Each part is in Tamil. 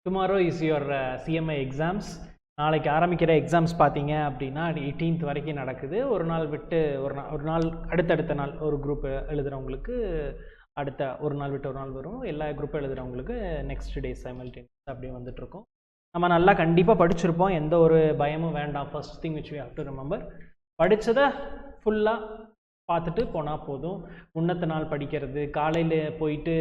Tomorrow is your CMI exams. நாளைக்கு ஆரம்பிக்கிற எக்ஸாம்ஸ் பார்த்தீங்க அப்படின்னா 18th வரைக்கும் நடக்குது. ஒரு நாள் விட்டு ஒரு நாள் அடுத்தடுத்த நாள் ஒரு குரூப் எழுதுகிறவங்களுக்கு அடுத்த ஒரு நாள் விட்டு ஒரு நாள் வரும். எல்லா குரூப் எழுதுகிறவங்களுக்கு நெக்ஸ்ட் டே சைமல்டேனியஸ் அப்படியே வந்துட்டுருக்கோம். நம்ம நல்லா கண்டிப்பாக படிச்சிருப்போம், எந்த ஒரு பயமும் வேண்டாம். First thing which we have to remember, படித்ததை ஃபுல்லாக பார்த்துட்டு போனால் போதும். முன்னத்த நாள் படிக்கிறது, காலையில் போயிட்டு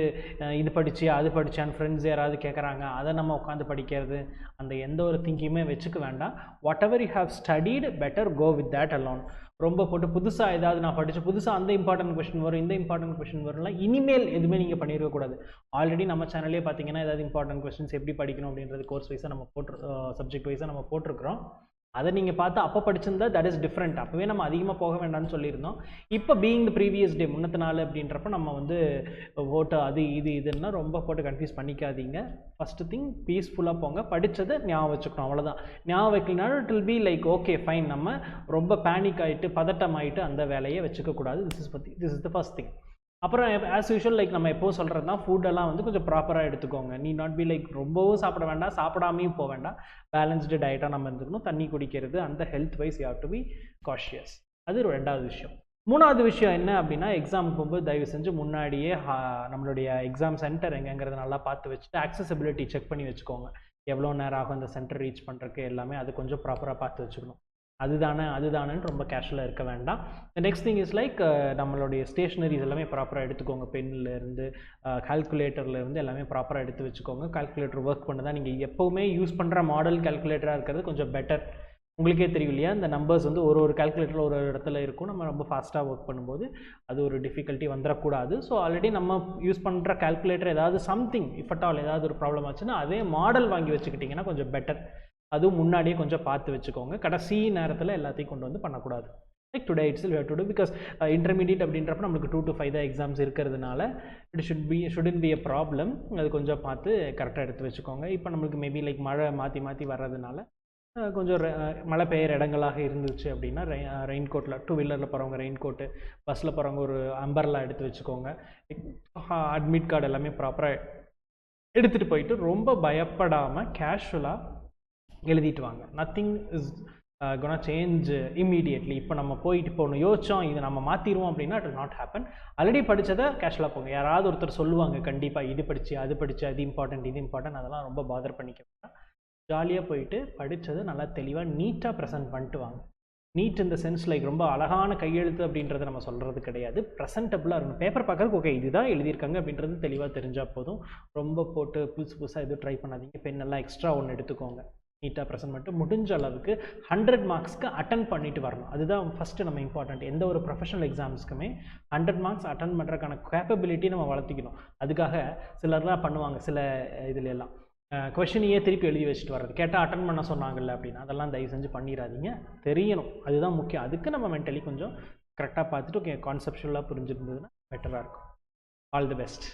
இது படித்து அது படித்தான்னு ஃப்ரெண்ட்ஸ் யாராவது கேட்குறாங்க அதை நம்ம உட்காந்து படிக்கிறது, அந்த எந்த ஒரு திங்கிங்குமே வச்சுக்க வேண்டாம். Whatever you have studied better go with that alone. ரொம்ப போட்டு புதுசாக ஏதாவது நான் படித்து புதுசாக அந்த இம்பார்ட்டன்ட் கொஸ்டின் வரும் இந்த இம்பார்ட்டன்ட் கொஸ்டின் வரும்லாம் இனிமேல் எதுவுமே நீங்கள் பண்ணியிருக்கக்கூடாது. ஆல்ரெடி நம்ம சேனல்லே பார்த்தீங்கன்னா ஏதாவது இம்பார்ட்டன்ட் கொஸ்டின்ஸ் எப்படி படிக்கணும் அப்படின்றது கோர்ஸ் வைஸாக நம்ம சப்ஜெக்ட் வைஸாக நம்ம போட்டிருக்கிறோம். அதை நீங்கள் பார்த்து அப்போ படிச்சிருந்தா தட் இஸ் டிஃப்ரெண்ட். அப்போவே நம்ம அதிகமாக போக வேண்டாம்னு சொல்லியிருந்தோம். இப்போ பீயிங் த ப்ரீவியஸ் டே முன்னத்த நாள் அப்படின்றப்ப நம்ம வந்து ஓட்டு அது இதுன்னா ரொம்ப போட்டு கன்ஃபியூஸ் பண்ணிக்காதீங்க. ஃபஸ்ட்டு திங் பீஸ்ஃபுல்லாக போங்க, படித்ததை ஞாபகம் வச்சுக்கணும், அவ்வளோதான். ஞாபகம் வைக்கலனாலும் it will be like okay fine. நம்ம ரொம்ப பேனிக் ஆகிட்டு பதட்டம் ஆகிட்டு அந்த வேலையை வச்சுக்கக்கூடாது. This is the first thing. அப்புறம் ஆஸ் யூஷுவல் லைக் நம்ம எப்போ சொல்கிறது தான், ஃபுட்டெல்லாம் வந்து கொஞ்சம் ப்ராப்பராக எடுத்துக்கோங்க. நீ நாட் பி லைக் ரொம்பவும் சாப்பிட வேண்டாம், சாப்பிடாமையும் போக வேண்டாம். பேலன்ஸ்டு டயட்டாக நம்ம இருந்துக்கணும். தண்ணி குடிக்கிறது, அந்த health wise you have to be cautious. அது ரெண்டாவது விஷயம். மூணாவது விஷயம் என்ன அப்படின்னா, எக்ஸாமுக்கு போகும்போது தயவு செஞ்சு முன்னாடியே நம்மளுடைய எக்ஸாம் சென்டர் எங்கேங்கிறத நல்லா பார்த்து வச்சுட்டு ஆக்சசிபிலிட்டி செக் பண்ணி வச்சுக்கோங்க. எவ்வளோ நேரம் ஆகும் அந்த சென்டர் ரீச் பண்ணுறதுக்கு எல்லாமே அது கொஞ்சம் ப்ராப்பராக பார்த்து வச்சுக்கணும். அதுதானேன்னு ரொம்ப கேஷுவலாக இருக்க வேண்டாம். The next thing is like நம்மளுடைய ஸ்டேஷ்னரிஸ் எல்லாமே ப்ராப்பராக எடுத்துக்கோங்க. பென்னிலேருந்து கால்குலேட்டர்லேருந்து எல்லாமே ப்ராப்பராக எடுத்து வச்சுக்கோங்க. கால்குலேட்டர் ஒர்க் பண்ண தான் நீங்கள் எப்போவுமே யூஸ் பண்ணுற மாடல் கால்குலேட்டராக இருக்கிறது கொஞ்சம் பெட்டர். உங்களுக்கே தெரியும் இல்லையா, இந்த நம்பர்ஸ் வந்து ஒரு கால்குலேட்டரில் ஒரு இடத்துல இருக்கும். நம்ம ரொம்ப ஃபாஸ்ட்டாக ஒர்க் பண்ணும்போது அது ஒரு டிஃபிகல்ட்டி வந்துடக்கூடாது. ஸோ ஆல்ரெடி நம்ம யூஸ் பண்ணுற கால்குலேட்டர் ஏதாவது சம்திங் இஃப் அட் ஆல் ஏதாவது ஒரு ப்ராப்ளம் ஆச்சுன்னா அதே மாடல் வாங்கி வச்சுக்கிட்டிங்கன்னா கொஞ்சம் பெட்டர். அதுவும் முன்னாடியே கொஞ்சம் பார்த்து வச்சுக்கோங்க. கடைசி நேரத்தில் எல்லாத்தையும் கொண்டு வந்து பண்ணக்கூடாது. Like today it's we have to do because intermediate அப்படின்றப்ப நம்மளுக்கு 2 to 5 தான் எக்ஸாம்ஸ் இருக்கிறதுனால ஷுடன்ட் பி எ ப்ராப்ளம். அது கொஞ்சம் பார்த்து கரெக்டாக எடுத்து வச்சுக்கோங்க. இப்போ நம்மளுக்கு மேபி லைக் மழை மாற்றி வர்றதுனால கொஞ்சம் மழை பெய்கிற இடங்களாக இருந்துச்சு அப்படின்னா ரெயின் கோட்டில் 2 வீலரில் போகிறவங்க ரெயின் கோட்டு, பஸ்ஸில் போகிறவங்க ஒரு அம்பர்லா எடுத்து வச்சுக்கோங்க. அட்மிட் கார்டு எல்லாமே ப்ராப்பராக எடுத்துகிட்டு போயிட்டு ரொம்ப பயப்படாமல் கேஷுவலாக எழுதிட்டு வாங்க. Nothing is gonna change immediately. இப்போ நம்ம போயிட்டு போகணும் யோசிச்சோம் இதை நம்ம மாற்றிடுவோம் அப்படின்னா it will not happen. Already படித்ததை கேஷுவலாக போங்க. யாராவது ஒருத்தர் சொல்லுவாங்க கண்டிப்பாக இது படித்து அது இம்பார்ட்டன்ட் அதெல்லாம் ரொம்ப பாதர் பண்ணிக்க வேண்டாம். ஜாலியாக போயிட்டு படித்ததை நல்லா தெளிவாக நீட்டாக ப்ரெசென்ட் பண்ணிட்டு வாங்க. நீட் இந்த சென்ஸ் லைக் ரொம்ப அழகான கையெழுத்து அப்படின்றத நம்ம சொல்கிறது கிடையாது. ப்ரெசென்டபுளாக இருக்கணும். பேப்பர் பார்க்குறதுக்கு ஓகே இதுதான் எழுதியிருக்காங்க அப்படின்றது தெளிவாக தெரிஞ்சால் போதும். ரொம்ப போட்டு புதுசாக எதுவும் ட்ரை பண்ணாதீங்க. பெண்ணெல்லாம் எக்ஸ்ட்ரா ஒன்று எடுத்துக்கோங்க. நீட்டாக ப்ரெசென்ட் பண்ணிட்டு முடிஞ்ச அளவுக்கு 100 மார்க்ஸ்க்கு அட்டன் பண்ணிட்டு வரணும். அதுதான் ஃபஸ்ட்டு நம்ம இம்பார்ட்டன்ட். எந்த ஒரு ப்ரொஃபஷனல் எக்ஸாம்ஸ்க்குமே 100 மார்க்ஸ் அட்டன் பண்ணுறதுக்கான கேப்பபிலிட்டி நம்ம வளர்த்திக்கணும். அதுக்காக சிலர்லாம் பண்ணுவாங்க சில இதுல எல்லாம் கொஷினையே திருப்பி எழுதி வச்சுட்டு வர்றது. கேட்டால் அட்டன் பண்ண சொன்னாங்கல்ல அப்படின்னா அதெல்லாம் தயவு செஞ்சு பண்ணிடாதீங்க. தெரியணும், அதுதான் முக்கியம். அதுக்கு நம்ம மென்டலி கொஞ்சம் கரெக்டாக பார்த்துட்டு ஓகே கான்செப்ஷுவலாக புரிஞ்சிருந்ததுன்னா பெட்டராக இருக்கும். All the best.